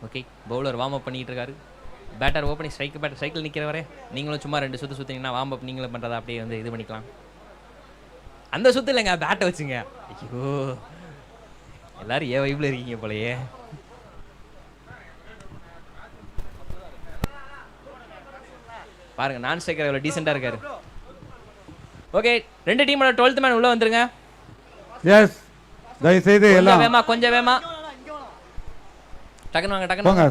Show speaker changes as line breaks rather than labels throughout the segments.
Okay, bowler warm up பண்ணிட்டு இருக்காரு. Batter opening batter cycle நிற்கிறவரே நீங்களும் சும்மா 2 சுற்று சுற்றிங்கன்னா வார்ம் அப் நீங்களும் பண்ணுறதா அப்படியே வந்து இது பண்ணிக்கலாம். அந்த சுற்று இல்லைங்க, பேட்டை வச்சுங்க. ஐயோ, எல்லாரும் ஏன் வைப்பில் இருக்கீங்க போலையே. பாருங்க, நான் ஸ்ட்ரைக்கர் எவ்வளோ டீசெண்டாக இருக்காரு. ஓகே, 2 டீமோட 12th மேன் உள்ள வந்துருங்க.
எஸ், தயவு செய்து எல்லாம்
கொஞ்சம் வேமா டக்குனு வாங்க, டக்குனு
போங்க.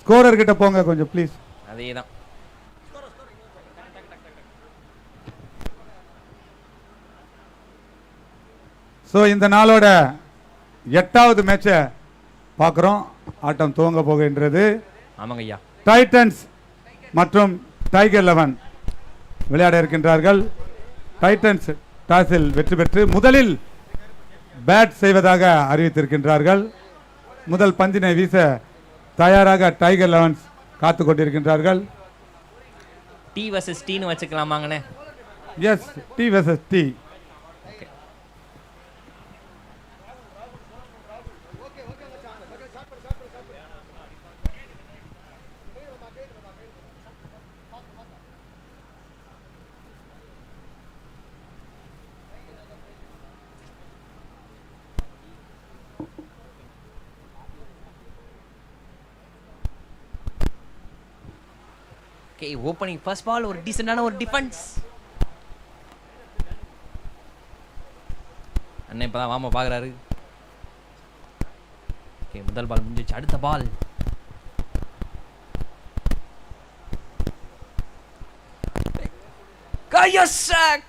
ஸ்கோரர் கிட்ட போங்க கொஞ்சம் ப்ளீஸ்.
அதேதான்.
ஸோ இந்த நாளோட 8வது மேட்சை பார்க்குறோம். ஆட்டம் துவங்க போகின்றது.
ஆமாங்க ஐயா.
டைட்டன்ஸ் மற்றும் டைகர் 11 விளையாட இருக்கின்றார்கள். டைட்டன்ஸ் டாஸில் வெற்றி பெற்று முதலில் பேட் செய்வதாக அறிவித்திருக்கின்றார்கள். முதல் பந்தினை வீச தயாராக டைகர் 11 காத்து கொண்டிருக்கின்றார்கள்.
டி வர்சஸ் டீன்னு வச்சுக்கலாமாங்கண்ணே?
Yes, T versus T.
Okay, opening first ball ஒரு டீசென்டான ஒரு டிஃபென்ஸ். அண்ணன் இப்பதான் வாம பாக்குறாரு. ஓகே, முதல் பால் முடிஞ்சிச்சு. அடுத்த பால்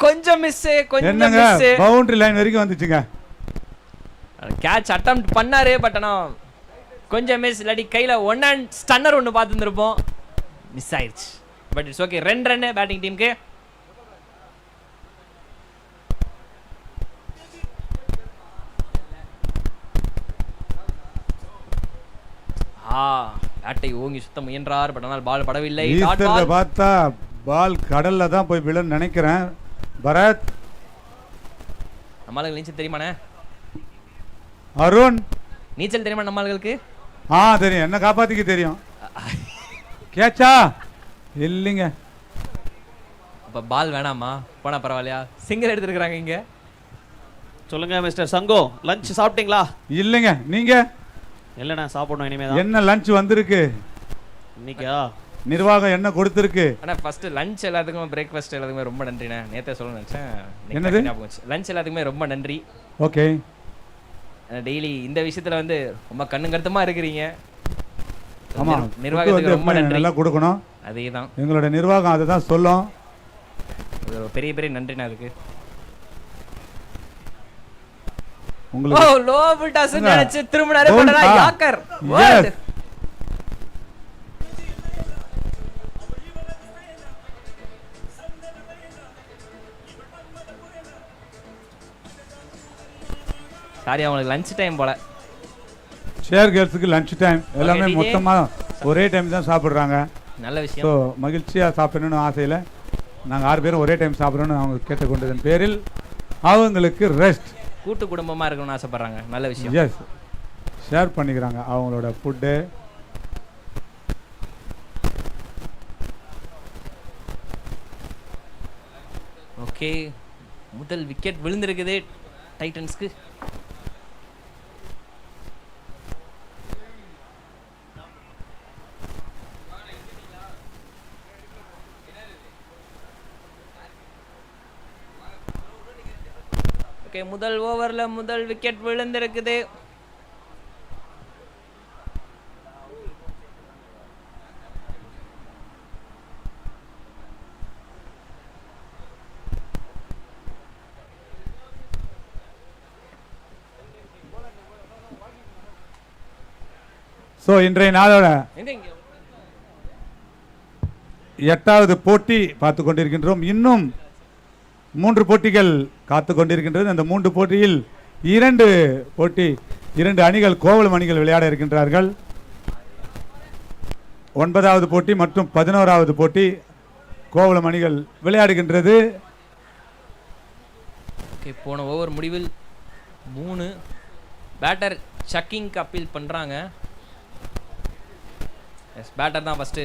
கொஞ்சம் மிஸ், கொஞ்சம் மிஸ்.
பவுண்டரி லைன் வரைக்கும் வந்துச்சுங்க.
கேட்ச் அட்டெம்ப்ட் பண்ணாரு, பட் ஆனா கொஞ்சம் மிஸ். இல்லாட்டி கையில ஒன் அண்ட் ஸ்டன்னர் ஒன்று பார்த்துருப்போம், மிஸ் ஆயிடுச்சு. But it's okay. 2 run batting டீமுக்கு. பேட்டை ஓங்கி சுத்த முயன்றார், பட் ஆனால் பால் படவில்லை.
பார்த்தா பால் கடல்ல தான் போய் விழ நினைக்கிறேன். பரத்,
நம்மளுக்கு நீச்சல் தெரியுமாண்ணே?
அருண்,
நீச்சல் தெரியுமா நம்மளுக்கு?
தெரியும், என்ன காப்பாத்திக்க தெரியும். கேட்சா இல்லைங்க.
அப்ப பால் வேணாமா? போனா பரவாயில்லையா? சிங்கிள் எடுத்துருக்காங்க இங்க.
சொல்லுங்க மிஸ்டர் சங்கோ, லஞ்ச் சாப்பிட்டீங்களா?
இல்லைங்க. நீங்க?
இல்லைண்ணா, சாப்பிடணும் இனிமேதான்.
என்ன லஞ்ச் வந்திருக்கு
இன்னைக்கா?
நிர்வாகம் என்ன கொடுத்துருக்கு?
ஆனா ஃபர்ஸ்ட் லஞ்ச் எல்லாத்துக்கும் பிரேக்ஃபாஸ்ட் எல்லாத்துக்குமே ரொம்ப நன்றிண்ணே. நேத்தே சொல்ல நினைச்சேன்.
என்னது?
லஞ்ச் எல்லாத்துக்குமே ரொம்ப நன்றி.
ஓகே.
டெய்லி இந்த விஷயத்துல வந்து ரொம்ப கண்ணு கருத்துமா இருக்கிறீங்க.
ஆமா,
நிர்வாகத்துக்கு ரொம்ப நன்றி.
நல்லா கொடுக்கணும்.
அதேதான்,
எங்களோட நிர்வாகம் அதை தான் சொல்லும்.
பெரிய பெரிய நன்றிண்ணா அதுக்கு.
உங்களுக்கு
லோ டாஸ் நினைச்சு திரும்பினாரு, படடா யாக்கர். சாரி, அவங்களுக்கு லஞ்ச் டைம் போல.
ஷேர் கேர்ள்ஸுக்கு லஞ்ச் டைம் எல்லாமே மொத்தமா ஒரே டைம் தான் சாப்பிடுறாங்க.
நல்ல விஷயம்.
ஸோ மகிழ்ச்சியாக சாப்பிடணும்னு ஆசையில் நாங்கள் 6 பேரும் ஒரே டைம் சாப்பிடணும்னு அவங்க கேட்டுக்கொண்டதன் பேரில் அவங்களுக்கு ரெஸ்ட்,
கூட்டு குடும்பமாக இருக்கணும்னு ஆசைப்படுறாங்க. நல்ல விஷயம்.
எஸ், ஷேர் பண்ணிக்கிறாங்க அவங்களோட ஃபுட்டு.
ஓகே, முதல் விக்கெட் விழுந்திருக்குது டைட்டன்ஸ்க்கு. ஓகே, முதல் ஓவர்ல முதல் விக்கெட் விழுந்திருக்குது.
ஸோ இன்றைய நாளோட 8வது போட்டி பார்த்து கொண்டிருக்கின்றோம். இன்னும் 3 போட்டிகள் காத்து கொண்டிருக்கின்றது. அந்த 3 போட்டியில் 2 அணிகள் கோவளம் அணிகள் விளையாட இருக்கின்றார்கள். 9வது போட்டி மற்றும் 11வது போட்டி கோவளம் அணிகள் விளையாடுகின்றது.
போன ஓவர் முடிவில் 3 பேட்டர் சக்கிங் அப்பீல் பண்றாங்க. எஸ் பேட்டர் தான் ஃபஸ்ட்டு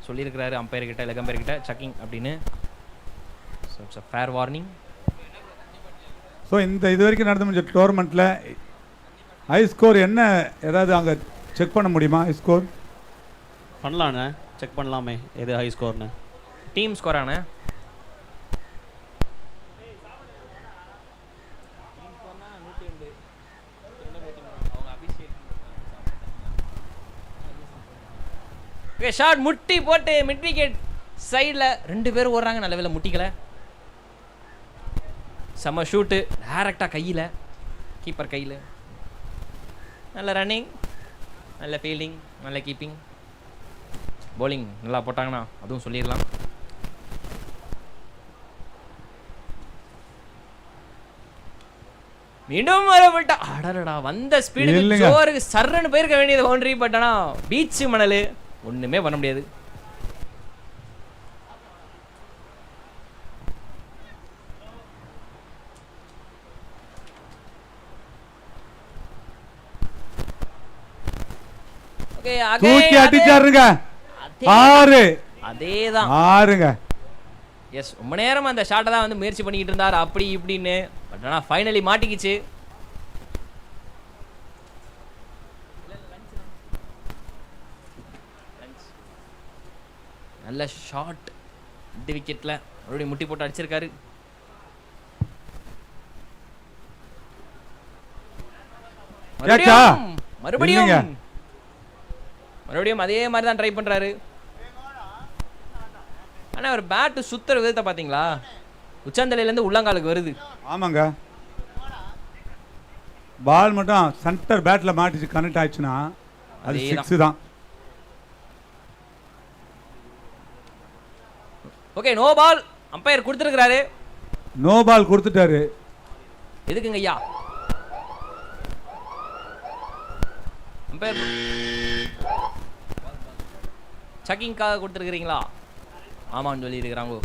சொல்லியிருக்கிறாரு அம்பையர் கிட்ட லெக் அம்பையர் கிட்ட சக்கிங் அப்படின்னு. So it's a fair warning.
ஸோ இந்த இது வரைக்கும் நடந்து முடிஞ்ச டோர்னமெண்ட்டில் ஹை ஸ்கோர் என்ன ஏதாவது அங்கே செக் பண்ண முடியுமா? ஹை ஸ்கோர்
பண்ணலாண்ணே, செக் பண்ணலாமே எது ஹை ஸ்கோர்னு.
டீம் ஸ்கோராண்ணே. ஓகே ஷாட் முட்டி போட்டு மிட் விக்கெட் சைடில் 2 பேர் ஓடுறாங்க. நல்ல வேலை முட்டிக்கலை. செம்ம ஷூட்டு டேரெக்டாக கையில், கீப்பர் கையில். நல்ல ரன்னிங், நல்ல ஃபீல்டிங், நல்ல கீப்பிங். bowling நல்லா போட்டாங்கன்னா அதுவும் சொல்லிடலாம். மீண்டும் வரப்பட்டா அடடா வந்த ஸ்பீடுக்கு ஜோருக்கு சர்றன்னு போயிருக்க வேண்டியது பவுண்டரி. பட் ஆனால் பீச் மணல் ஒன்றுமே பண்ண முடியாது.
தூக்கி அடிச்சாருங்க. 6
அதேதான்
6ங்க.
எஸ் ரொம்ப நேரம் அந்த ஷாட்டை தான் வந்து முயற்சி பண்ணிக்கிட்டு இருந்தார் அப்படி இப்படின்னு. பட் ஆனால் ஃபைனலி மாட்டிக்கிச்சு. நல்ல ஷாட் 2 விக்கெட்ல மறுபடியும் முட்டி போட்டு அடிச்சிருக்காரு. மறுபடியும் அதே மாதிரி தான் ட்ரை பண்றாரு. ஆனா ஒரு பேட் சுத்துற விதத்தை பாத்தீங்களா? உச்சந்தலையில இருந்து உள்ளங்காலுக்கு வருது.
ஆமாங்க, பால் மட்டும் சென்டர் பேட்ல மாட்டிச்சு கனெக்ட் ஆயிடுச்சுன்னா அது 6 தான்.
ஓகே நோ பால் அம்பையர் கொடுத்துருக்காரு.
நோ பால் கொடுத்துட்டாரு.
எதுக்குங்க ஐயா? அம்பையர் சக்கிங்காக கொடுத்துருக்கிறீங்களா? ஆமான்னு சொல்லி இருக்கிறாங்க.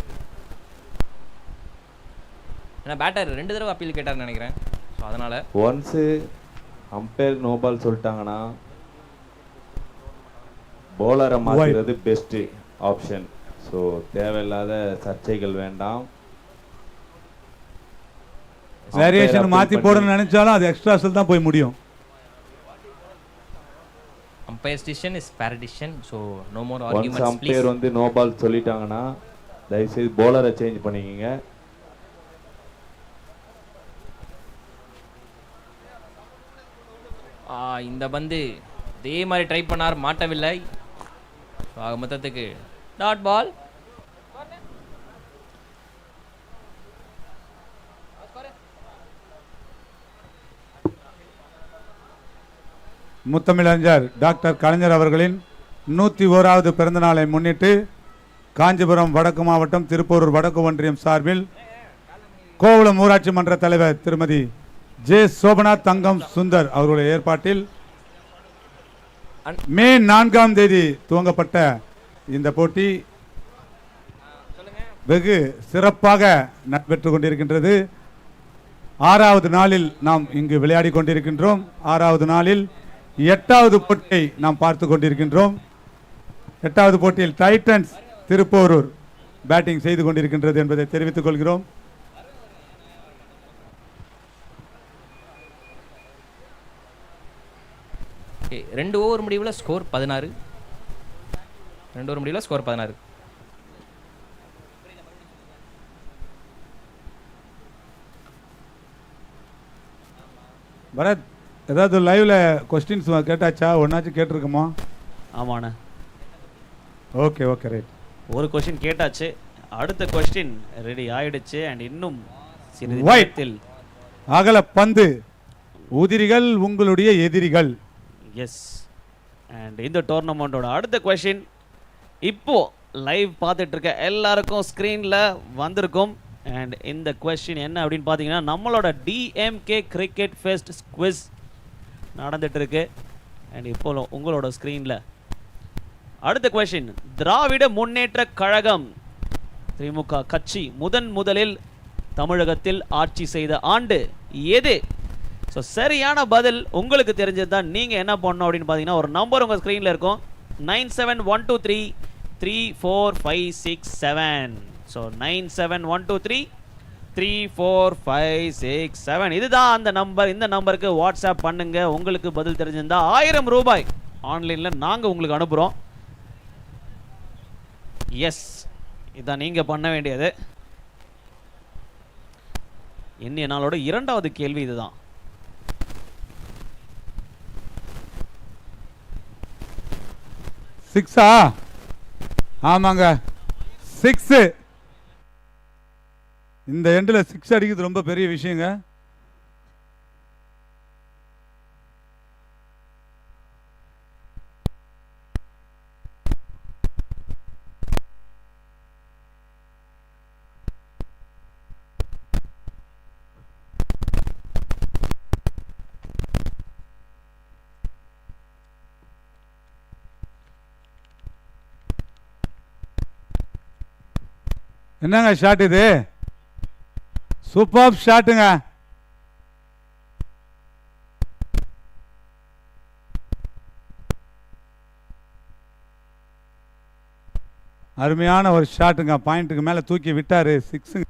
ஏன்னா பேட்டர் 2 தடவை அப்பீல் கேட்டார்னு நினைக்கிறேன். ஸோ அதனால
ஒன்ஸ் அம்பையர் நோ பால் சொல்லிட்டாங்கன்னா பவுலரை மாற்றுறது பெஸ்ட் ஆப்ஷன். ஸோ தேவையில்லாத சர்ச்சைகள் வேண்டாம்.
வேரியேஷன் மாற்றி போடணும்னு நினைச்சாலும் அது எக்ஸ்ட்ரா செல் தான் போய் முடியும்.
Umpire's decision is fair decision. So no more arguments.
Umpire வந்து நோ பால் சொல்லிட்டாங்கன்னா தயவுசெய்து பவுலரை சேஞ்ச் பண்ணிக்கங்க.
இந்த பந்து இதே மாதிரி ட்ரை பண்ணார், மாட்டவில்லை. மொத்தத்துக்கு டாட் பால்.
முத்தமிழறிஞர் டாக்டர் கலைஞர் அவர்களின் 101வது பிறந்த நாளை முன்னிட்டு காஞ்சிபுரம் வடக்கு மாவட்டம் திருப்போரூர் வடக்கு ஒன்றியம் சார்பில் கோவளம் ஊராட்சி மன்ற தலைவர் திருமதி ஜே சோபநாத் தங்கம் சுந்தர் அவர்களுடைய ஏற்பாட்டில் மே 4ஆம் தேதி துவங்கப்பட்ட இந்த போட்டி வெகு சிறப்பாக நடைபெற்று கொண்டிருக்கின்றது. 6வது நாளில் நாம் இங்கு விளையாடி கொண்டிருக்கின்றோம். 6வது நாளில் 8வது போட்டியை நாம் பார்த்து கொண்டிருக்கின்றோம். 8வது போட்டியில் டைட்டன்ஸ் திருப்போரூர் பேட்டிங் செய்து கொண்டிருக்கின்றது என்பதை தெரிவித்துக் கொள்கிறோம்.
ரெண்டு ஓவர் முடிவில் ஸ்கோர் 16. 2 ஓவர் முடிவில் ஸ்கோர் 16.
பரத், ஏதாவது லைவ்ல கொஸ்டின்ஸ் கேட்டாச்சா? ஒன்னாச்சும் கேட்டிருக்குமா?
ஆமாண்ணே.
Okay okay right.
ஒரு கொஸ்டின் கேட்டாச்சு, அடுத்த கொஸ்டின் ரெடி ஆயிடுச்சு. அண்ட் இன்னும் சிறிது நேரத்தில்
அகல பந்து உதிரிகள் உங்களுடைய எதிரிகள்.
எஸ். அண்ட் இந்த டோர்னமெண்ட்டோட அடுத்த கொஸ்டின் இப்போ லைவ் பார்த்துட்டு இருக்க எல்லாருக்கும் ஸ்க்ரீனில் வந்திருக்கும். அண்ட் இந்த கொஸ்டின் என்ன அப்படின்னு பார்த்தீங்கன்னா, நம்மளோட டிஎம்கே கிரிக்கெட் ஃபெஸ்ட் குவிஸ் நடந்துட்டு இருக்கு. அண்ட் இப்போ உங்களோட ஸ்க்ரீனில் அடுத்த கொஸ்டின், திராவிட முன்னேற்ற கழகம் திமுக கட்சி முதலில் தமிழகத்தில் ஆட்சி செய்த ஆண்டு எது? ஸோ சரியான பதில் உங்களுக்கு தெரிஞ்சது தான். நீங்கள் என்ன பண்ணணும் அப்படின்னு பார்த்தீங்கன்னா, ஒரு நம்பர் உங்கள் ஸ்க்ரீனில் இருக்கும், 97-123 34567. ஸோ 97-123 34567. இதுதான் அந்த நம்பர். இந்த நம்பருக்கு வாட்ஸ்அப் பண்ணுங்க. உங்களுக்கு பதில் தெரிஞ்சிருந்தா 1000 ரூபாய் ஆன்லைனில் நாங்கள் உங்களுக்கு அனுப்புகிறோம். எஸ், இதான் நீங்கள் பண்ண வேண்டியது. இன்னைய நாளோட இரண்டாவது கேள்வி இதுதான்.
சிக்ஸா? ஆமாங்க, 6. இந்த எண்டில் 6 அடிக்கிறது ரொம்ப பெரிய விஷயங்க. என்னங்க ஷாட் இது? சூப்பர் ஷாட்டுங்க. அருமையான ஒரு ஷாட்டுங்க. பாயிண்ட்டுக்கு மேல தூக்கி விட்டாரு. 6.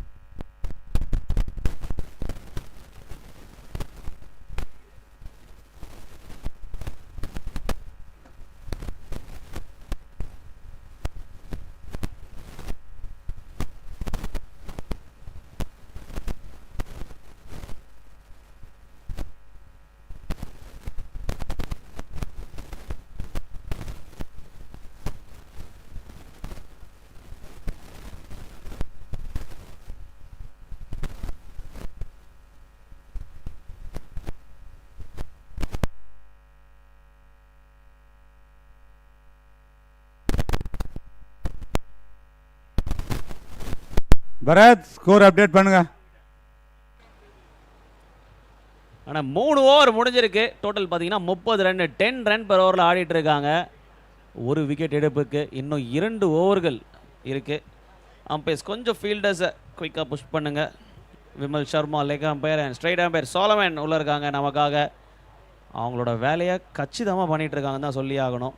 பரத், ஸ்கோர் அப்டேட் பண்ணுங்க.
ஆனால் 3 ஓவர் முடிஞ்சிருக்கு. டோட்டல் பார்த்தீங்கன்னா 30 ரன், 10 ரன் per ஓவரில் ஆடிட்டு இருக்காங்க. ஒரு விக்கெட் எடுப்புக்கு இன்னும் 2 ஓவர்கள் இருக்கு. அம்பையர்ஸ் கொஞ்சம் ஃபீல்டர்ஸை குயிக்காக புஷ் பண்ணுங்க. Vimal Sharma leg umpire and straight umpire Solomon உள்ள இருக்காங்க நமக்காக. அவங்களோட வேலையை கச்சிதமாக பண்ணிட்டு இருக்காங்கன்னு தான் சொல்லி ஆகணும்.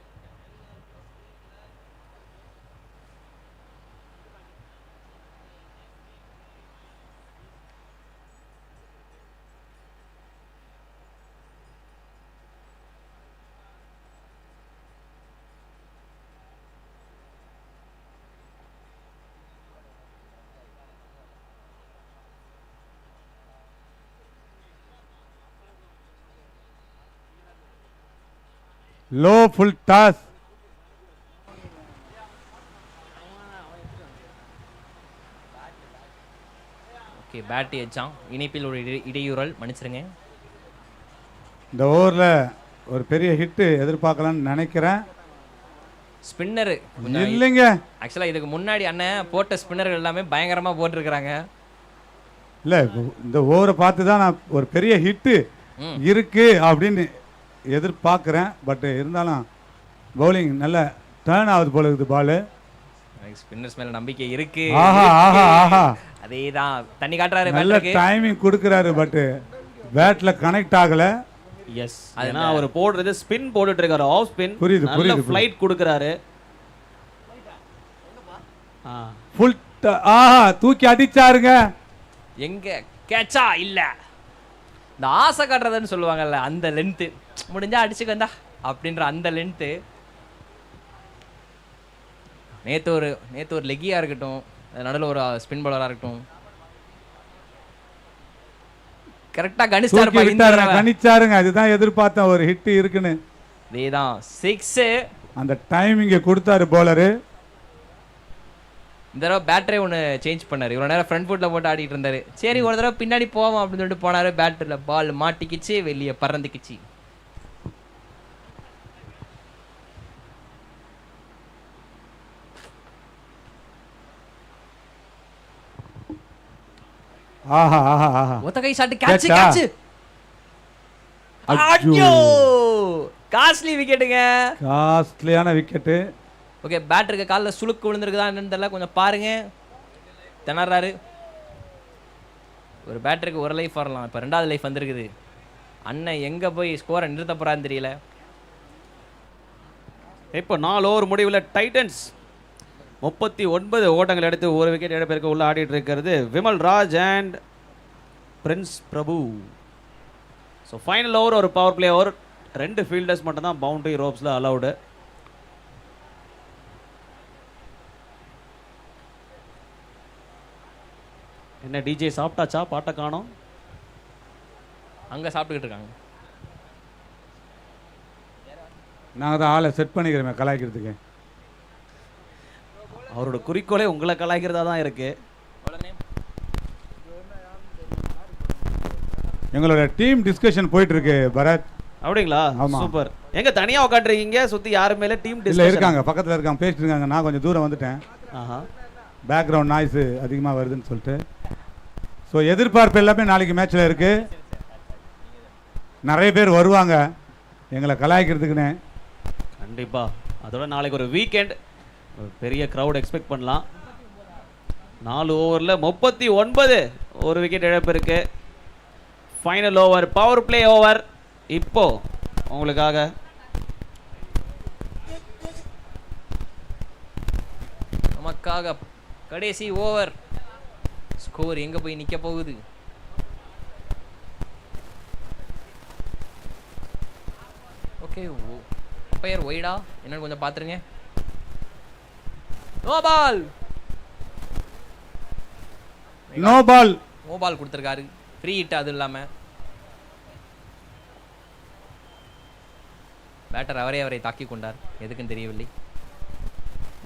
Low full toss.
Okay, bad எச்சான். இணைப்பில் ஒரு இடையூறல், மன்னிச்சிருங்க.
இந்த ஓவரில் ஒரு பெரிய ஹிட்டு எதிர்பார்க்கலாம்னு நினைக்கிறேன்.
ஸ்பின்னரு
இல்லைங்க,
ஆக்சுவலாக இதுக்கு முன்னாடி அண்ணன் போட்ட ஸ்பின்னர்கள் எல்லாமே பயங்கரமாக போட்டிருக்கிறாங்க.
இல்லை, இந்த ஓவரை பார்த்து தான் நான் ஒரு பெரிய ஹிட்டு இருக்கு அப்படின்னு எதிர்பார்க்குறேன். பட் இருந்தாலும் பவுலிங் நல்ல டர்ன் ஆகுது போல இருக்குது பால்.
ஸ்பின்னர்ஸ் மேல நம்பிக்கை இருக்கு.
ஆஹா ஆஹா ஆஹா,
அதேதான் தண்ணி காட்டுறாரு.
நல்ல டைமிங் கொடுக்குறாரு. பட் பேட்ல கனெக்ட் ஆகல.
எஸ், ஏன்னா அவர் போடுறது ஸ்பின் போட்டுட்டு இருக்காரு. Off spin.
புரியுது,
நல்ல
புரியுது.
ஃளைட் கொடுக்கறாரு.
ஃபுல் ஆஹா, தூக்கி அடிச்சாருங்க.
எங்க கேட்சா இல்ல, இந்த ஆசை காட்டுறதுன்னு சொல்லுவாங்கல்ல, அந்த லென்த்து முடிஞ்சா அடிச்சுக்க வந்தா அப்படின்ற அந்த லென்த்து. நேற்று ஒரு லெக்கியாக இருக்கட்டும், நடுவில் ஒரு ஸ்பின் பாலராக இருக்கட்டும், கரெக்டாக
கணிச்சாருங்க. அதுதான் எதிர்பார்த்தேன், ஒரு ஹிட் இருக்குன்னு.
இதேதான் 6.
அந்த டைமிங்கை கொடுத்தாரு போலரு.
இந்த தடவை பேட்டரே ஒன்று சேஞ்ச் பண்ணார். இவ்வளோ நேரம் ஃப்ரண்ட் ஃபுட்டில் போட்டு ஆடிட்டு இருந்தார். சரி, ஒரு தடவை பின்னாடி போவோம் அப்படின்னு சொல்லிட்டு போனார். பேட்டரியில் பால் மாட்டிக்கிச்சு, வெளியே பறந்துக்கிச்சு.
ஆஹா ஆஹா ஆஹா,
ஒத்த கை ஷாட், கேட்ச் கேட்ச். ஐயோ, காஸ்ட்லி விக்கெட்டுங்க.
காஸ்ட்லியான விக்கெட்டு.
ஓகே, பேட்டருக்கு காலில் சுளுக்கு விழுந்திருக்குதா என்னன்னு தெரியல, கொஞ்சம் பாருங்க. திணறாரு. ஒரு பேட்டருக்கு ஒரு லைஃப் வரலாம், இப்போ 2வது லைஃப் வந்திருக்குது. அண்ணன் எங்கே போய் ஸ்கோரை நிறுத்த போகிறான்னு தெரியல.
இப்போ 4 ஓவர் முடிவில் டைட்டன்ஸ் 39 ஓட்டங்கள் எடுத்து ஒரு விக்கெட் இழப்பிற்கு உள்ள ஆடிட்டு இருக்கிறது Vimal Raj and Prince Prabhu. So final over ஒரு பவர் பிளே ஓவர், 2 ஃபீல்டர்ஸ் மட்டும் தான் பவுண்டரி ரோப்ஸில் அலவுடு. என்ன டிஜே சாப்பிட்டாச்சா? பாட்டை காணோம்.
அங்கே சாப்பிட்டுக்கிட்டு இருக்காங்க.
நாங்கள் தான் ஆளை செட் பண்ணிக்கிறோமே கலாய்க்கிறதுக்கு.
அவரோட குறிக்கோளே உங்களை கலாய்க்கிறதா தான் இருக்கு.
எங்களோட டீம் டிஸ்கஷன் போயிட்டு இருக்கு பரத்.
அப்படிங்களா?
ஆமா.
சூப்பர். எங்க தனியா உட்காந்துருக்கீங்க? சுத்தி யாரு மேல டீம்
இல்லை
டிஸ்கஷன்
இருக்காங்க, பக்கத்தில் இருக்காங்க, பேசிட்டு இருக்காங்க. நான் கொஞ்சம் தூரம் வந்துட்டேன்,
ஆஹா.
பேக்ரவுண்ட் நாய்ஸு அதிகமாக வருதுன்னு சொல்லிட்டு. ஸோ எதிர்பார்ப்பு எல்லாமே நாளைக்கு மேட்ச்சில் இருக்குது. நிறைய பேர் வருவாங்க எங்களை கலாய்க்கிறதுக்குன்னு.
கண்டிப்பா. அதோட நாளைக்கு ஒரு வீக்கெண்ட், பெரிய க்ரௌட் எக்ஸ்பெக்ட் பண்ணலாம். 4 ஓவரில் 39 ஒரு விக்கெட் இழப்பு இருக்கு. Final over power play over இப்போ உங்களுக்காக.
நமக்காக கடைசி ஓவர். ஸ்கோர் எங்கே போய் நிற்க போகுது? ஓகே, அம்பையர் ஒய்டா என்னன்னு கொஞ்சம் பார்த்துருங்க. No ball,
no ball,
no ball கொடுத்துருக்காரு. Free hit. அது இல்லாமல் பேட்டர் அவரை தாக்கி கொண்டார். எதுக்குன்னு தெரியவில்லை.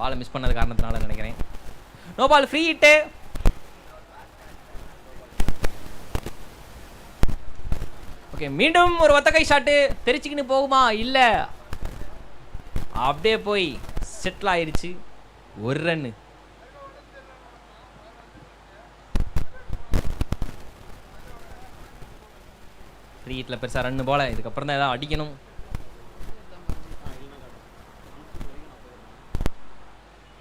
பாலை மிஸ் பண்ணது காரணத்தினால நினைக்கிறேன். No ball, free hit. Okay, மீண்டும் ஒரு ஒத்தக்கை ஷாட்டு. தெரிச்சுக்கின்னு போகுமா? இல்லை, அப்படியே போய் செட்டில் ஆயிடுச்சு. ஒரு ரன்னு. ஃப்ரீ ஹிட்டில் பெருசாக ரன்னு போல. இதுக்கப்புறம் தான் ஏதாவது அடிக்கணும்.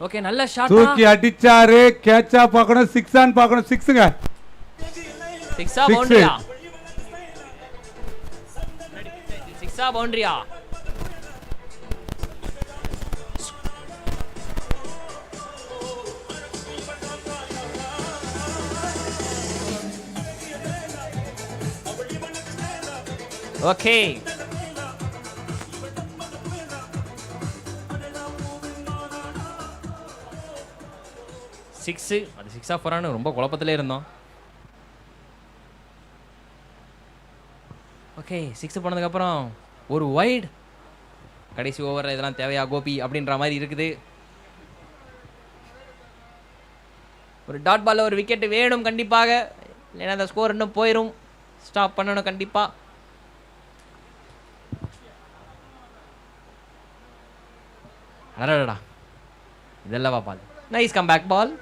ஓகே, நல்ல ஷாட்.
தூக்கி அடிச்சாரு. கேட்சா பார்க்கணும், சிக்ஸான்னு பார்க்கணும். சிக்ஸுங்க,
சிக்ஸா பவுண்டரியா? சிக்ஸா பவுண்டரியா? Okay, six. அது சிக்ஸா ஃபோரானு ரொம்ப குழப்பத்திலே இருந்தோம். ஓகே, சிக்ஸ் போனதுக்கப்புறம் ஒரு வைட். கடைசி ஓவரில் இதெல்லாம் தேவையா கோபி அப்படின்ற மாதிரி இருக்குது. ஒரு டாட் பாலில் ஒரு விக்கெட் வேணும் கண்டிப்பாக, இல்லைன்னா அந்த ஸ்கோர் இன்னும் போயிடும். ஸ்டாப் பண்ணணும் கண்டிப்பாக. அடடா, இதெல்லாம் பால். நைஸ் கம் பேக் பால்.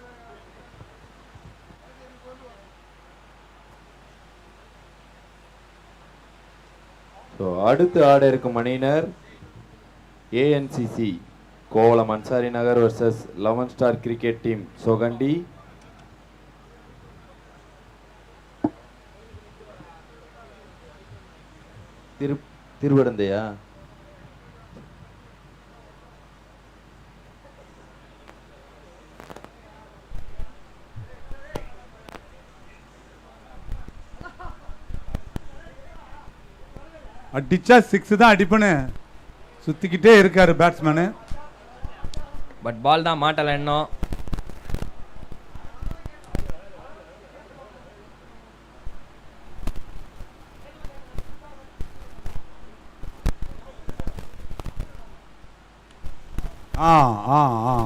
ஸோ அடுத்து ஆட இருக்கும் அணியினர் ஏஎன்சிசி Kovalam Ansari Nagar versus 11 star cricket team சொகண்டி. திருவடந்தையா?
அடிச்சா சிக்ஸ் தான் அடிப்பேன்னு சுத்திக்கிட்டே இருக்காரு பேட்ஸ்மேனு.
பட் பால் தான் மாட்டல இன்னும்.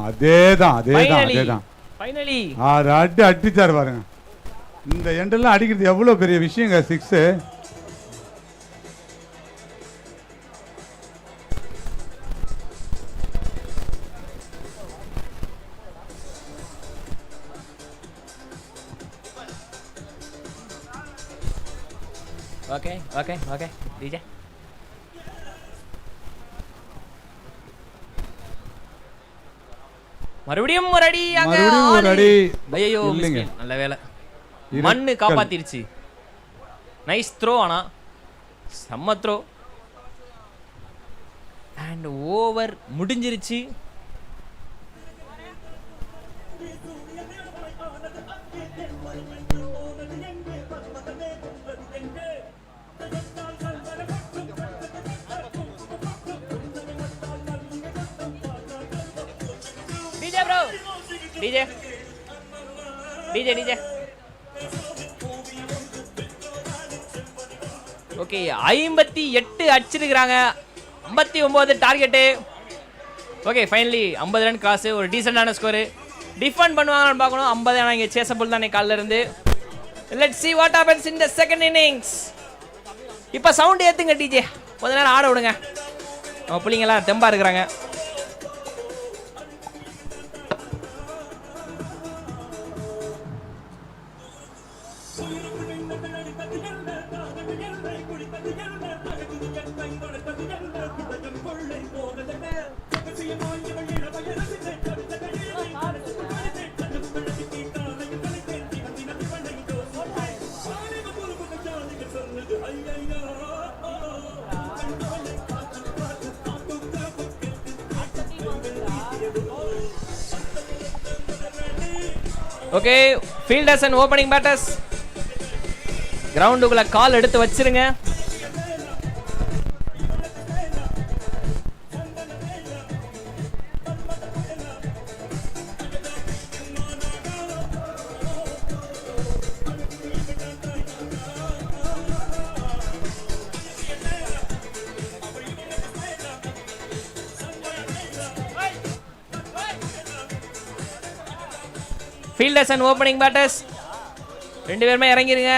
அதேதான்
ஃபைனலி
அடிச்சாரு பாருங்க. இந்த எண்டெல்லாம் அடிக்கிறது எவ்வளவு பெரிய விஷயங்க. Six.
Okay okay okay DJ. மறுபடியும் ஒரு அடி. ஐயோ, நல்ல வேலை, மண்ணு காப்பாத்திருச்சு. Nice throw. ஆனா செம்ம த்ரோ. அண்ட் ஓவர் முடிஞ்சிருச்சு. DJ bro, DJ DJ DJ. Okay, 58 அடிச்சிருக்கிறாங்க, 59 target. Okay, finally 50 run காசு, ஒரு டீசெண்டான ஸ்கோரு. டிஃபெண்ட் பண்ணுவாங்கன்னு பார்க்கணும். 50 ஆனால் இங்கே சேசபிள் தானே காலில் இருந்து. Let's see what happens in the second innings. இப்போ சவுண்ட் ஏற்றுங்க டிஜே, கொஞ்ச நேரம் ஆட விடுங்க. நம்ம பிள்ளைங்களாம் தெம்பாக இருக்கிறாங்க. ஓகே, ஃபீல்டர்ஸ் அண்ட் ஓப்பனிங் பேட்டர்ஸ் கிரவுண்டுக்குள்ள கால் எடுத்து வச்சிருங்க. ஃபீல்டர்ஸ் அண்ட் ஓப்பனிங் பேட்டர்ஸ் ரெண்டு பேருமே இறங்கிருங்க.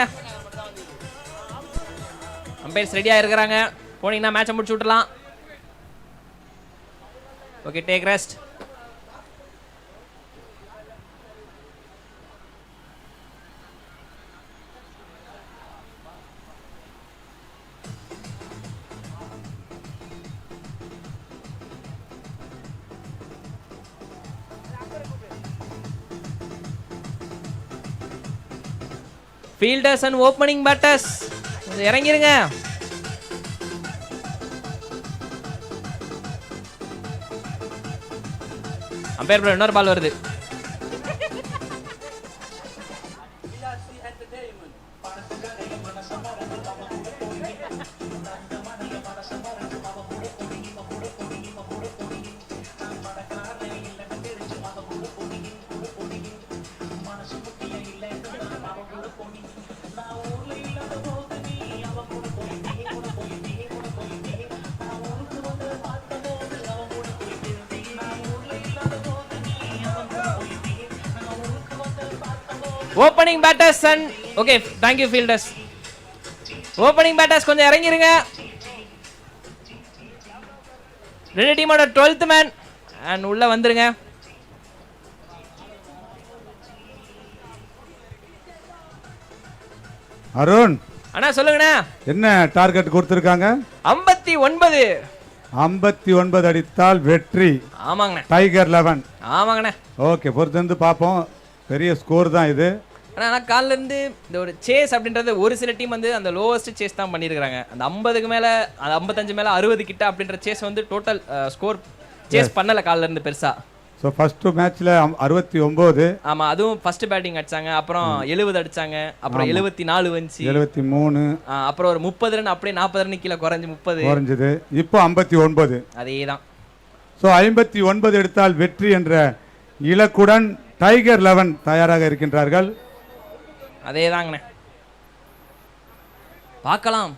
அம்பையர்ஸ் ரெடியாக இருக்கிறாங்க. போனீங்கன்னா மேட்சை முடிச்சு விட்டுலாம். Okay, take rest. Fielders and opening batters இறங்கிருங்க. அம்பையர் ப்ரோ, இன்னொரு பால் வருது. Opening batters and okay, thank you fielders. Opening batters கொஞ்சம் இறங்கிருங்க. ரெண்டு டீமோட 12th மேன் அண்ட் உள்ள வந்துருங்க.
அருண்
அண்ணா சொல்லுங்கண்ணா,
என்ன டார்கெட் கொடுத்துருக்காங்க?
59.
59 அடித்தால் வெற்றி.
ஆமாங்கண்ணா.
டைகர் 11.
ஆமாங்கண்ணா.
ஓகே, பொறுத்திருந்து பார்ப்போம். பெரிய ஸ்கோர் தான் இது.
ஆனால் காலில் இருந்து இந்த ஒரு சேஸ் அப்படின்றது ஒரு சில டீம் வந்து அந்த லோவஸ்ட் சேஸ் தான் பண்ணியிருக்கிறாங்க. அந்த 50க்கு மேலே, அந்த 55 மேலே 60 கிட்ட அப்படின்ற சேஸ் வந்து டோட்டல் ஸ்கோர் சேஸ் பண்ணலை காலில் இருந்து பெருசா.
ஸோ ஃபர்ஸ்ட் மேட்ச்ல 69.
ஆமாம், அதுவும் ஃபர்ஸ்ட் பேட்டிங் அடிச்சாங்க. அப்புறம் 70 அடிச்சாங்க. அப்புறம் 74 வந்துச்சு.
73.
அப்புறம் ஒரு 30 ரன் அப்படியே 40 ரன் கீழே குறைஞ்சு 30
குறைஞ்சது. இப்போ 59.
அதே தான்.
ஸோ 59 எடுத்தால் வெற்றி என்ற இலக்குடன் டைகர் 11 தயாராக இருக்கின்றார்கள்.
அதே தாங்கண்ணே, பார்க்கலாம்.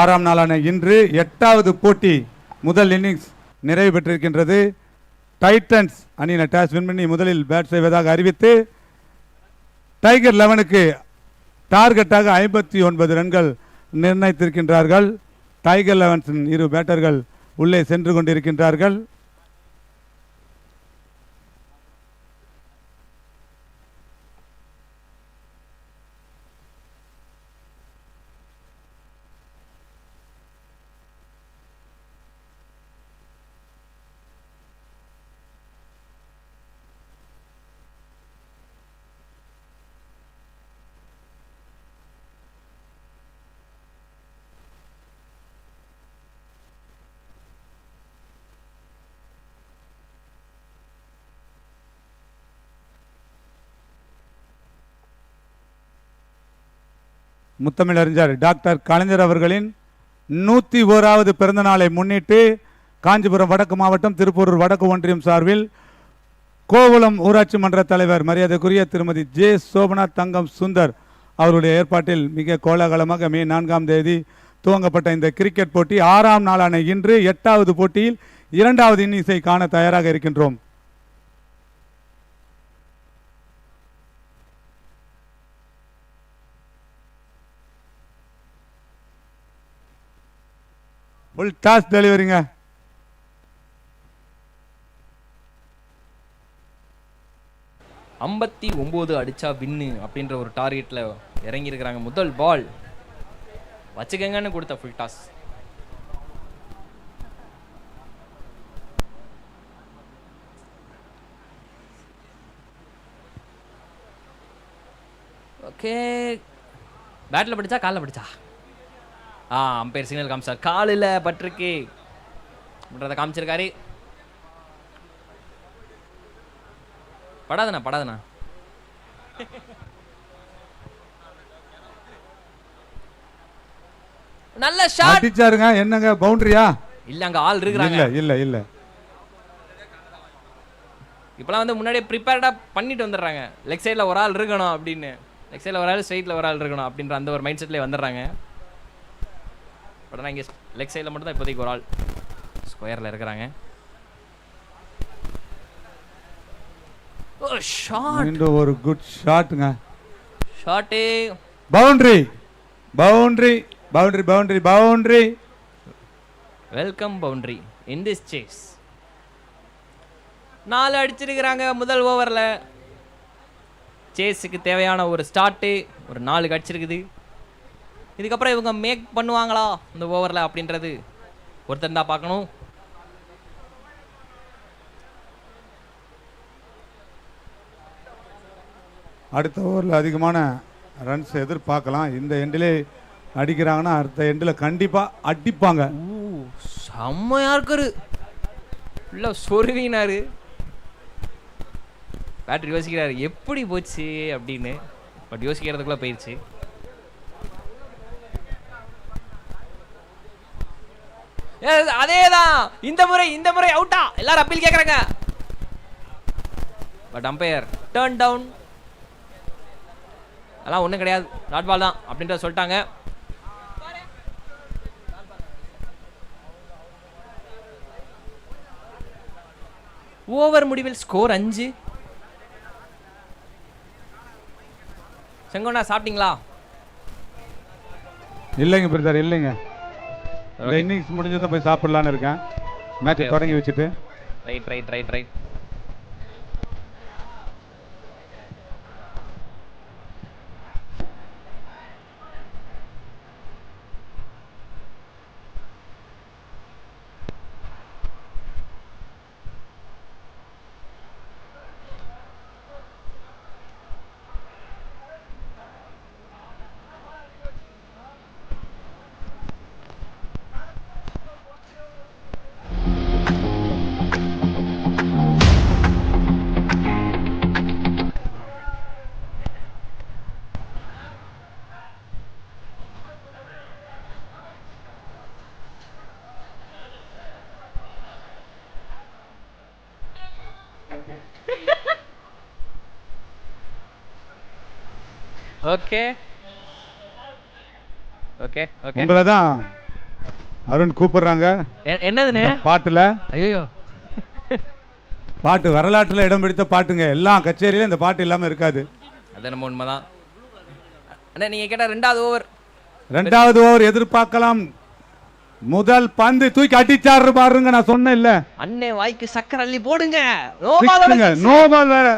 ஆறாம் நாளான இன்று 8வது போட்டி முதல் இன்னிங்ஸ் நிறைவு பெற்றிருக்கின்றது. டைட்டன்ஸ் அணியினர் டாஸ் வின் பண்ணி முதலில் பேட் செய்வதாக அறிவித்து டைகர் 11க்கு டார்கெட்டாக 59 ரன்கள் நிர்ணயித்திருக்கின்றார்கள். டைகர் 11 இரு பேட்டர்கள் உள்ளே சென்று கொண்டிருக்கின்றார்கள். முத்தமிழறிஞர் டாக்டர் கலைஞர் அவர்களின் 101வது பிறந்த நாளை முன்னிட்டு காஞ்சிபுரம் வடக்கு மாவட்டம் திருப்பூர் வடக்கு ஒன்றியம் சார்பில் கோவளம் ஊராட்சி மன்ற தலைவர் மரியாதைக்குரிய திருமதி ஜே சோபனா தங்கம் சுந்தர் அவருடைய ஏற்பாட்டில் மிக கோலாகலமாக மே 4ஆம் தேதி துவங்கப்பட்ட இந்த கிரிக்கெட் போட்டி 6ஆம் நாளான இன்று 8வது போட்டியில் 2வது இன்னிங்ஸை காண தயாராக இருக்கின்றோம். ஃபுல் டாஸ் டெலிவரிங்க.
ஐம்பத்தி 9 அடிச்சா வின்னு அப்படின்ற ஒரு டார்கெட்ல இறங்கி இருக்கிறாங்க. முதல் பால் வச்சுக்கங்கன்னு கொடுத்த ஃபுல் டாஸ். ஓகே, பேட்டில் படிச்சா காலில் படிச்சா? அம்பையர் சிக்னல் காமிச்சார், காலில் பட்டிருக்கு அப்படின்றத காமிச்சிருக்காரு. படாதண்ணா நல்ல ஷாட்
அடிச்சாருங்க. என்னங்க பவுண்டரியா?
இல்ல, அங்க ஆள் இருக்காங்க.
இல்ல
இப்பலாம் வந்து முன்னாடியே ப்ரிப்பேர்டா பண்ணிட்டு வந்துடுறாங்க. லெக் சைடில் ஒரு ஆள் இருக்கணும் அப்படின்னு, லெக் சைடில் ஒரு ஆள், ஸ்ட்ரைட்டில் ஒரு ஆள் இருக்கணும் அப்படின்ற அந்த ஒரு மைண்ட் செட்லேயே வந்துடுறாங்க. பட் ஆனால் இங்கே லெக் சைடில் மட்டும் தான் இப்போதைக்கு ஒரு ஆள் ஸ்கொயரில் இருக்கிறாங்க.
மீண்டும் ஒரு குட் ஷாட்டுங்க.
Shot
boundary boundary boundary boundary boundary.
Welcome boundary in this chase. 4 அடிச்சிருக்கிறாங்க முதல் ஓவரில். சேஸுக்கு தேவையான ஒரு ஸ்டார்ட்டு ஒரு 4 அடிச்சிருக்குது. இதுக்கப்புறம் இவங்க மேக் பண்ணுவாங்களா இந்த ஓவரில் அப்படின்றது ஒருத்தர் தான் பார்க்கணும்.
அடுத்த ஓவரில் அதிகமான ரன்ஸ் எதிர்பார்க்கலாம். இந்த எண்டிலே அடிக்கிறாங்கன்னா அடுத்த எண்டில் கண்டிப்பாக அடிப்பாங்க.
செம்மையா இருக்காரு, ஃபுல்லா சொருவினாரு. பேட்டரி யோசிக்கிறாரு எப்படி போச்சு அப்படின்னு, பட் யோசிக்கிறதுக்குள்ள போயிடுச்சு. அதேதான், இந்த முறை அவுட்டா எல்லாரும் அப்பீல் கேக்குறாங்க. பட் அம்பையர் டர்ன் டவுன், அதெல்லாம் ஒன்றும் கிடையாது, டாட் பால் தான் அப்படின்ற சொல்லிட்டாங்க. ஓவர் முடிவில் ஸ்கோர் 5. செங்கோனா சாப்பிட்டீங்களா?
இல்லைங்க பிரதர், இல்லைங்க. இந்த இன்னிங்ஸ் முடிஞ்சதை போய் சாப்பிடலான்னு இருக்கேன், மேட்ச் தொடங்கி வச்சுட்டு.
ரைட். ஓகே.
உங்களை தான் அருண் கூப்பிடுறாங்க.
என்னதுன்னு
பாட்டுல?
ஐயோ,
பாட்டு வரலாற்றுல இடம் பிடித்த பாட்டுங்க. எல்லாம் கச்சேரியில இந்த பாட்டு இல்லாம இருக்காது.
அது நம்ம உண்மைதான். அண்ணா நீங்க கேட்ட
2வது ஓவர் எதிர்பார்க்கலாம். முதல் பந்து தூக்கி அடிச்சாரு பாருங்க, நான் சொன்னேன் இல்ல.
அண்ணே வாய்க்கு சக்கரை அள்ளி போடுங்க.
நோ பால் வேற.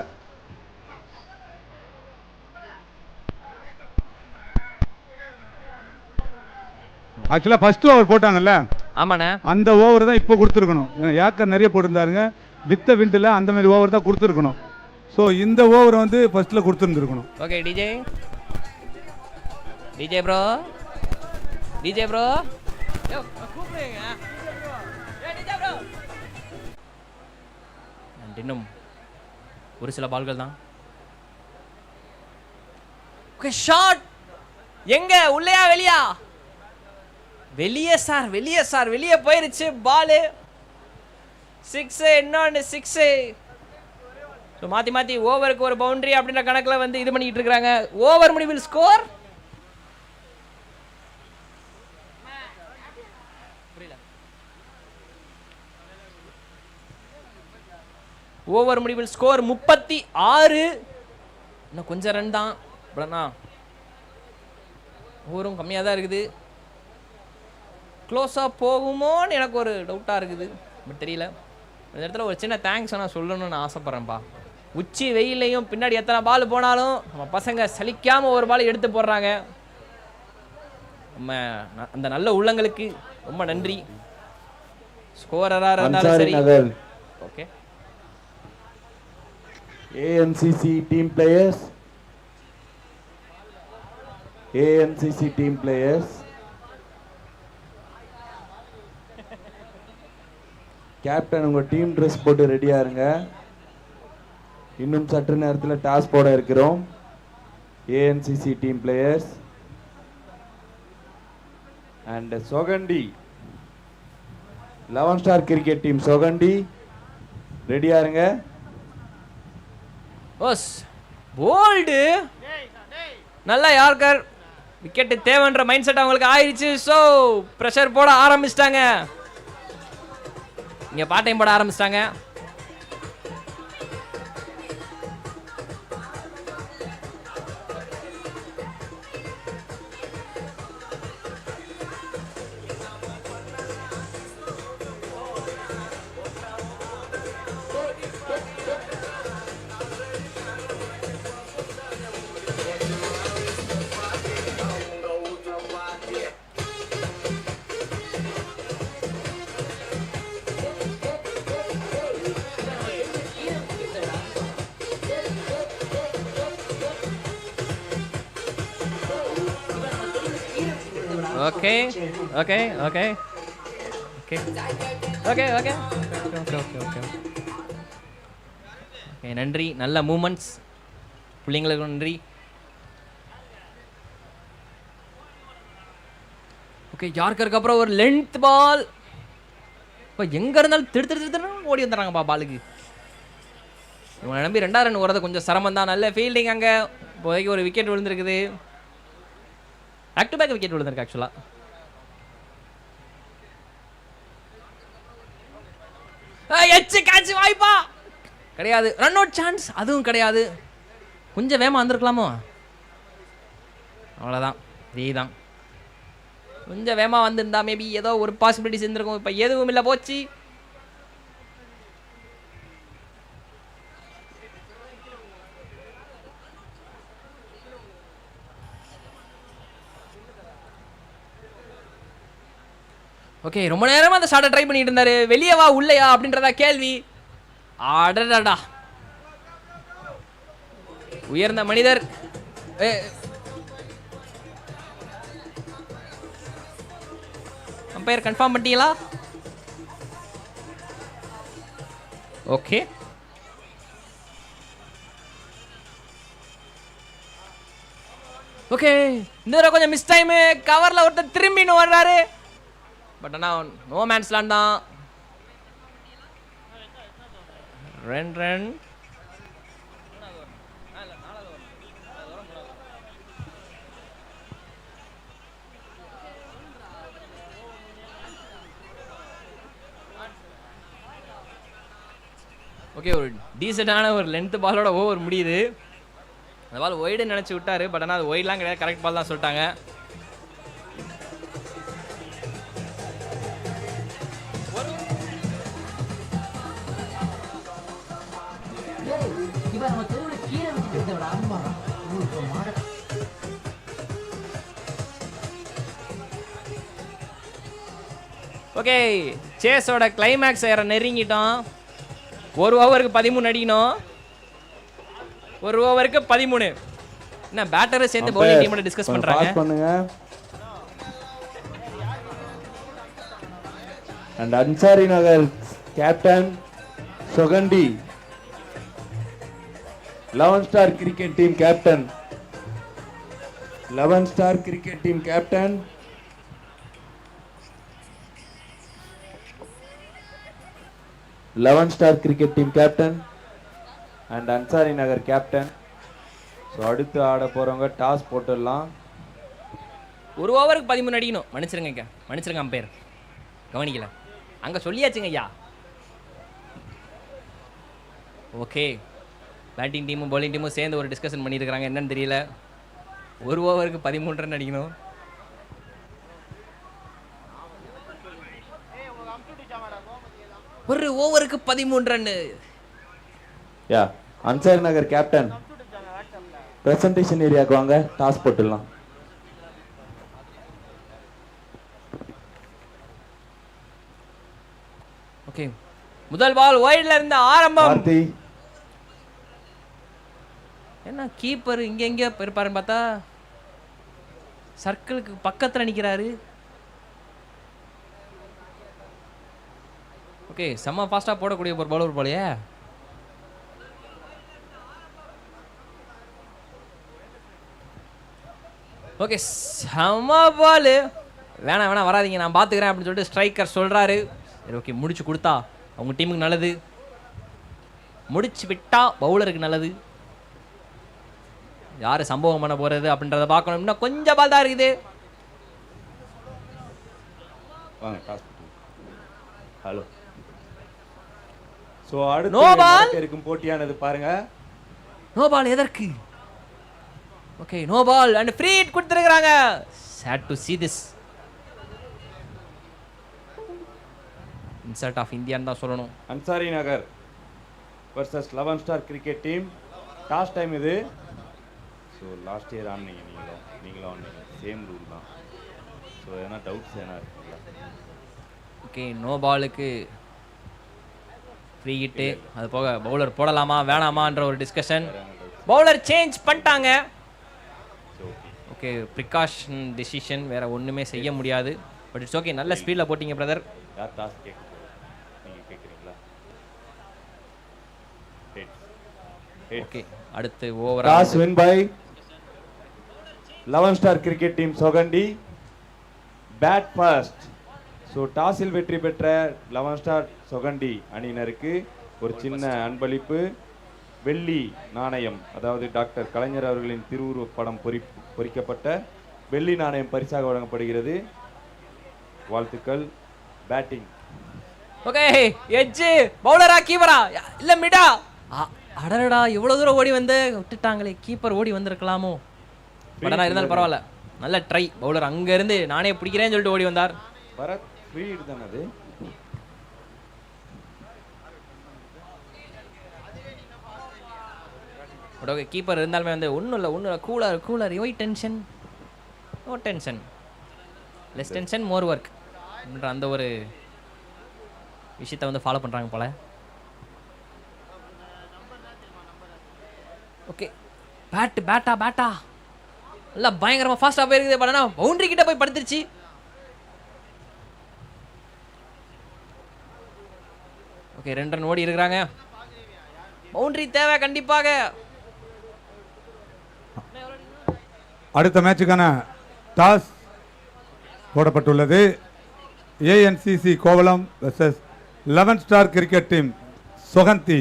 ஆக்சுவலா ஃபர்ஸ்ட் ஓவர் போட்டாங்கல்ல,
ஆமாண்ணே,
அந்த ஓவர் தான் இப்போ கொடுத்துருக்கணும். ஏக்கர் நிறைய போட்டிருந்தாருங்க, வித்த விண்டில் அந்த மாதிரி ஓவர் தான் கொடுத்துருக்கணும். ஸோ இந்த ஓவர் வந்து ஃபர்ஸ்ட்ல கொடுத்துருந்துருக்கணும்.
ஓகே டிஜே ப்ரோ இன்னும் ஒரு சில பால்கள் தான். ஓகே ஷாட் எங்க உள்ளயா வெளியா? வெளியே சார், வெளியே சார், வெளியே போயிருச்சு பாலு. 6 இன்னொன்று 6. ஸோ மாற்றி மாற்றி ஓவருக்கு ஒரு பவுண்டரி அப்படின்ற கணக்கில் வந்து இது பண்ணிக்கிட்டு இருக்கிறாங்க. ஓவர் முடிவில் ஸ்கோர் ஓவர் முடிவில் ஸ்கோர் 36. இன்னும் கொஞ்சம் ரன் தான். அவ்வளோண்ணா ஓவரும் கம்மியாக தான் இருக்குது. க்ளோஸாக போகுமோன்னு எனக்கு ஒரு டவுட்டாக இருக்குது, பட் தெரியல. இந்த இடத்துல ஒரு சின்ன தேங்க்ஸ் நான் சொல்லணும்னு ஆசைப்பட்றேன்ப்பா. உச்சி வெயிலையும் பின்னாடி எத்தனை பால் போனாலும் நம்ம பசங்க சலிக்காமல் ஒரு பால் எடுத்து போடுறாங்க. நம்ம அந்த நல்ல உள்ளங்களுக்கு ரொம்ப நன்றி. ஸ்கோரராக இருந்தாலும் சரி. Okay,
ANCC team players. ANCC team players. Captain உங்க டீம் ட்ரெஸ் போட்டு ரெடியா இருங்க. இன்னும் சற்று நேரத்தில் டாஸ் போட இருக்கிறோம். ANCC team players and Sogandi 11 star cricket team Sogandi ரெடியா இருங்க.
ஓஸ் போல்டு நல்லா யார்கர் விக்கெட்டு தேவைன்ற மைண்ட் செட் அவங்களுக்கு ஆயிடுச்சு. ஸோ ப்ரெஷர் போட ஆரம்பிச்சிட்டாங்க. இங்கே பாட்டையும் போட ஆரம்பிச்சிட்டாங்க. Okay okay okay okay okay okay okay okay okay okay நன்றி. நல்ல மூமெண்ட்ஸ் பிள்ளைங்களுக்கு நன்றி. ஓகே, யார்கருக்கு அப்புறம் ஒரு லென்த் பால். இப்போ எங்கே இருந்தாலும் திரு ஓடி வந்துடுறாங்கப்பா பாலுக்கு. இவனை நம்பி 2 ரன் வரது கொஞ்சம் சிரமம் தான். நல்ல ஃபீல்டிங் அங்கே. இப்போதைக்கு ஒரு விக்கெட் விழுந்திருக்குது. பேக் டு பேக் விக்கெட் விழுந்திருக்கு ஆக்சுவலாக. எச்சு கேட்ச் வாய்ப்பா கிடையாது. ரன் அவுட் சான்ஸ் அதுவும் கிடையாது. கொஞ்சம் வேகமாக வந்திருக்கலாமோ? அவ்வளோதான், இதே தான். கொஞ்சம் வேகமாக வந்திருந்தா மேபி ஏதோ ஒரு பாசிபிலிட்டிஸ் இருந்திருக்கும். இப்போ எதுவும் இல்லை, போச்சு. ஓகே, ரொம்ப நேரமாக அந்த ஷாட்டை ட்ரை பண்ணிட்டு இருந்தாரு. வெளியே வா உள்ளையா அப்படின்றதா கேள்வி. அடடா, உயர்ந்த மனிதர். அம்பையர் கன்ஃபார்ம் பண்ணிட்டீங்களா? Okay, okay. இந்த தடவை கொஞ்சம் மிஸ் டைமு. கவரில் ஒருத்தர் திரும்பின்னு வர்றாரு. பட் ஆனால் நோ மேன்ஸ் லேண்ட் தான். ரன் ஓகே, ஒரு டீசெண்டான ஒரு லென்த் பாலோட ஓவர் முடியுது. அந்த பால் ஒய்டு நினச்சி விட்டாரு. பட் ஆனால் அது ஒய்டெலாம் கிடையாது, கரெக்ட் பால் தான் சொல்லிட்டாங்க. ஓகே, சேஸோட கிளைமேக்ஸ் நெருங்கிட்டோம். ஒரு ஓவருக்கு 13 அடிக்கணும். ஒரு ஓவருக்கு 13. என்ன பேட்டரை சேர்த்து பவுலிங் டீமோட டிஸ்கஸ் பண்றாங்க.
And Ansari Nagar captain Sogandi 11 star cricket team captain 11 star cricket team captain and Ansari Nagar captain. So அடுத்து ஆட போறவங்க டாஸ் போட்டுடலாம்.
ஒரு ஓவருக்கு 13 அடிக்கணும். மன்னிச்சிருங்க அம்பையர், கவனிக்கல. அங்கே சொல்லியாச்சுங்க ஐயா. ஓகே, பேட்டிங் டீமும் பவுலிங் டீமும் சேர்ந்து ஒரு டிஸ்கஷன் பண்ணியிருக்கிறாங்க. என்னன்னு தெரியல. ஒரு ஓவருக்கு 13 ரன் அடிக்கணும். ஒரு ஓவருக்கு 13 ரன்.
யா, அன்சாரி நகர் கேப்டன் பிரசன்டேஷன் ஏரியாவுக்கு வாங்க, டாஸ் போட்டுடலாம்.
ஓகே, முதல் பால் வைட்ல இருந்து ஆரம்பம்.
கார்த்தி,
என்ன கீப்பர் இங்க எங்க இருப்பாருன்னு பார்த்தா சர்க்கிளுக்கு பக்கத்துல நிக்கிறாரு. ஓகே, செம்ம ஃபாஸ்டா போடக்கூடிய ஒரு பவுலர் போலயே. ஓகே, செம்ம பால். வேணாம் வராதீங்க, நான் பார்த்துக்கிறேன் அப்படின்னு சொல்லிட்டு ஸ்ட்ரைக்கர் சொல்றாரு. சரி, ஓகே, முடிச்சு கொடுத்தா அவங்க டீமுக்கு நல்லது, முடிச்சு விட்டா பவுலருக்கு நல்லது. யாரு சம்பவம் பண்ண போறது அப்படின்றத பார்க்கணும். இன்னும் கொஞ்சம் பால் தான் இருக்குது.
ஹலோ. சோ அடுத்து இருக்கும் போட்டியானது பாருங்க.
நோ பால் எதற்கு? Okay, no ball and free hit கொடுத்திருக்காங்க. sad to see this. Insult of இந்தியான்னு தான் சொல்லணும்.
Ansari Nagar versus 11 star cricket team. Toss time இது. ஸோ லாஸ்ட் இயர் ஆனீங்க, நீங்களும் ஆனீங்க, சேம் ரூல் தான். ஸோ எதனா டவுட்ஸ் எதனா இருக்குங்களா?
ஓகே, நோ பாலுக்கு ஃப்ரீ ஹிட்டு. அது போக பவுலர் போடலாமா வேணாமான்ற ஒரு டிஸ்கஷன். பவுலர் சேஞ்ச் பண்ணிட்டாங்க. ஓகே, ப்ரிகாஷன் டிசிஷன், வேற ஒன்றுமே செய்ய முடியாது. பட் இட்ஸ் ஓகே, நல்ல ஸ்பீடில் போட்டிங்க பிரதர்.
யார் டாஸ் கேட்க போகிறோம்? நீங்கள் கேட்குறீங்களா?
ஓகே, அடுத்து over.
Toss win by 11 star cricket team Sogandi. Bat first. So டாஸில் வெற்றி பெற்ற 11 ஸ்டார் சொகண்டி அணியினருக்கு ஒரு சின்ன அன்பளிப்பு வெள்ளி நாணயம், அதாவது டாக்டர் கலைஞர் அவர்களின் திருவுருவப் படம் பொறிக்கப்பட்ட வெள்ளி நாணயம் பரிசாக வழங்கப்படுகிறது. வாழ்த்துக்கள். பேட்டிங்.
ஓகே, எட்ஜ் பவுலரா கீப்பரா இல்ல மிடா? அடடா, இவ்வளவு தூரம் ஓடி வந்து விட்டுட்டாங்களே. கீப்பர் ஓடி வந்திருக்கலாமோ? பட் இருந்தாலும் பரவாயில்ல, நல்ல ட்ரை. பவுலர் அங்க இருந்து நானே பிடிக்கிறேன்னு சொல்லிட்டு ஓடி வந்தார்.
பரத் ஃப்ரீ ஹிட் தானே அது?
ஓகே, கீப்பர் இருந்தாலுமே வந்து ஒன்றும் இல்லை, கூலர் யோய் tension, no tension, less tension more work அப்படின்ற அந்த ஒரு விஷயத்தை வந்து ஃபாலோ பண்ணுறாங்க போல. ஓகே, பேட்டா நல்லா பயங்கரமாக ஃபாஸ்ட்டாக போயிருக்குது. பட் ஆனால் பவுண்டரி கிட்ட போய் படுத்துருச்சு. ஓகே, 2 ரன் ஓடி இருக்கிறாங்க. பவுண்டரி தேவை கண்டிப்பாக.
அடுத்த மேட்சுக்கான டாஸ் போடப்பட்டுள்ளது. ANCC Kovalam versus 11 star cricket team Sogandi.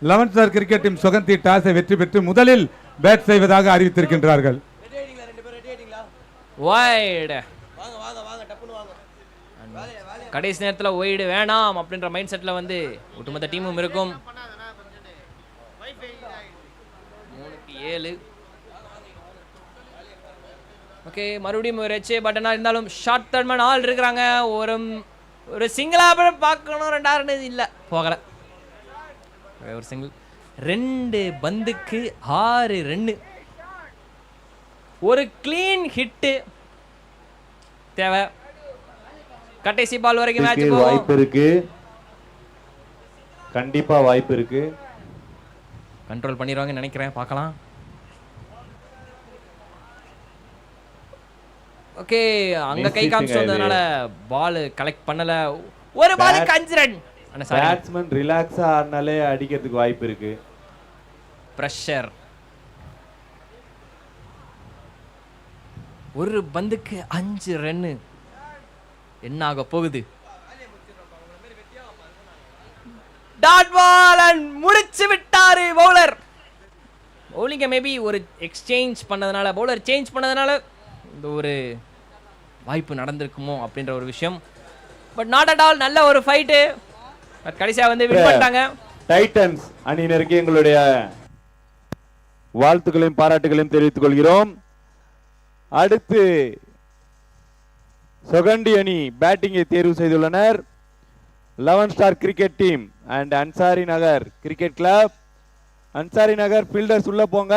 11 star cricket team Sogandi டாஸை வெற்றி பெற்று முதலில் பேட் செய்வதாக அறிவித்திருக்கின்றார்கள்.
வைடு, கடைசி நேரத்தில் ஒய்டு வேணாம் அப்படின்ற மைண்ட் செட்டில் வந்து ஒட்டுமொத்த டீமும் இருக்கும். 3-7. ஓகே, மறுபடியும் ஒரு எச் பட்டனா இருந்தாலும் ஷார்ட் தர்மன் ஆள் இருக்கிறாங்க. ஒரு சிங்கிளா பார்க்கணும். 2 இல்லை, போகலை. ஒரு சிங்கிள். 2 பந்துக்கு 6 ரன்னு. ஒரு கிளீன் ஹிட்டு தேவை. கடைசி பால் வரைக்கும் மேட்ச் போகும்.
வாய்ப்பு இருக்கு, கண்டிப்பா வாய்ப்பு இருக்கு.
கண்ட்ரோல் பண்ணிடுவாங்கன்னு நினைக்கிறேன், பார்க்கலாம். ஓகே, அங்க கை காமிச்சு வந்ததுனால பால் கலெக்ட் பண்ணல. ஒரு பாலுக்கு 5 ரன்.
பேட்ஸ்மேன் ரிலாக்ஸா ஆடினாலே அடிக்கிறதுக்கு வாய்ப்பு இருக்கு.
பிரஷர். ஒரு பந்துக்கு 5 ரன்னு. என்ன ஆக போகுது? டாட் பால் அண்ட் முடிச்சு விட்டாரு பவுலர். பவுலிங்கை மேபி ஒரு எக்ஸ்சேஞ்ச் பண்ணதுனால, பவுலர் சேஞ்ச் பண்ணதுனால இந்த ஒரு வாய்ப்பு நடந்திருக்குமோ அப்படின்ற ஒரு விஷயம். பட் நாட் அட் ஆல், நல்ல ஒரு ஃபைட்டு. பட் கடைசியா வந்து வின் பண்ணிட்டாங்க.
டைட்டன்ஸ் அணியினருக்கு எங்களுடைய வாழ்த்துக்களையும் பாராட்டுகளையும் தெரிவித்துக் கொள்கிறோம். அடுத்து சொகண்டி அணி பேட்டிங்கை தேர்வு செய்துள்ளனர். 11 star cricket team and Ansari Nagar cricket club. Ansari Nagar fielders உள்ள போங்க.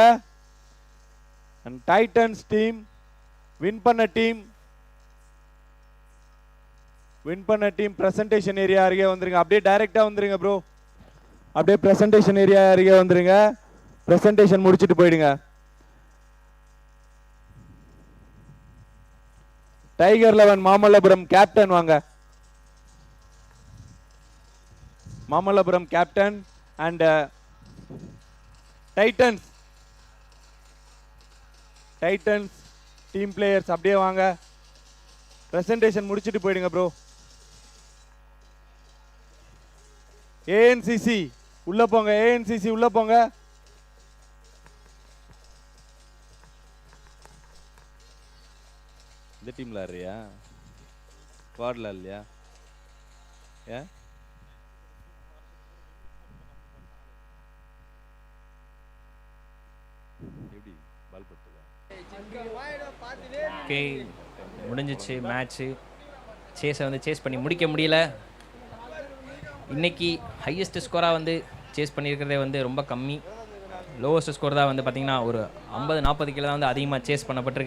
அண்ட் டைட்டன்ஸ் டீம் வின் பண்ண டீம் பிரசன்டேஷன் ஏரியா அருகே வந்துருங்க. அப்படியே டைரக்டா வந்துருங்க ப்ரோ. அப்படியே பிரசன்டேஷன் ஏரியா அருகே வந்துருங்க. பிரசன்டேஷன் முடிச்சிட்டு போயிடுங்க. டைகர் 11 மாமல்லபுரம் கேப்டன் வாங்க. Mamallapuram captain and Titans team players அப்படியே வாங்க. பிரசன்டேஷன் முடிச்சிட்டு போயிடுங்க ப்ரோ. ஏஎன்சிசி உள்ள போங்க. ஏஎன்சிசி உள்ள போங்க. இந்த டீம்ல ஆடுறியா? ஸ்குவாட்ல இல்லையா? ஏன் எப்படி பால் பட்டுதா?
ஓகே, முடிஞ்சிச்சு மேட்ச்சு. சேஸை வந்து சேஸ் பண்ணி முடிக்க முடியல. இன்னைக்கு ஹையஸ்ட் ஸ்கோராக வந்து சேஸ் பண்ணியிருக்கிறதே வந்து ரொம்ப கம்மி. லோவஸ்ட் ஸ்கோர் தான் வந்து பார்த்திங்கன்னா ஒரு 50-40 கிலோ தான் வந்து அதிகமாக சேஸ் பண்ணப்பட்டிருக்கு.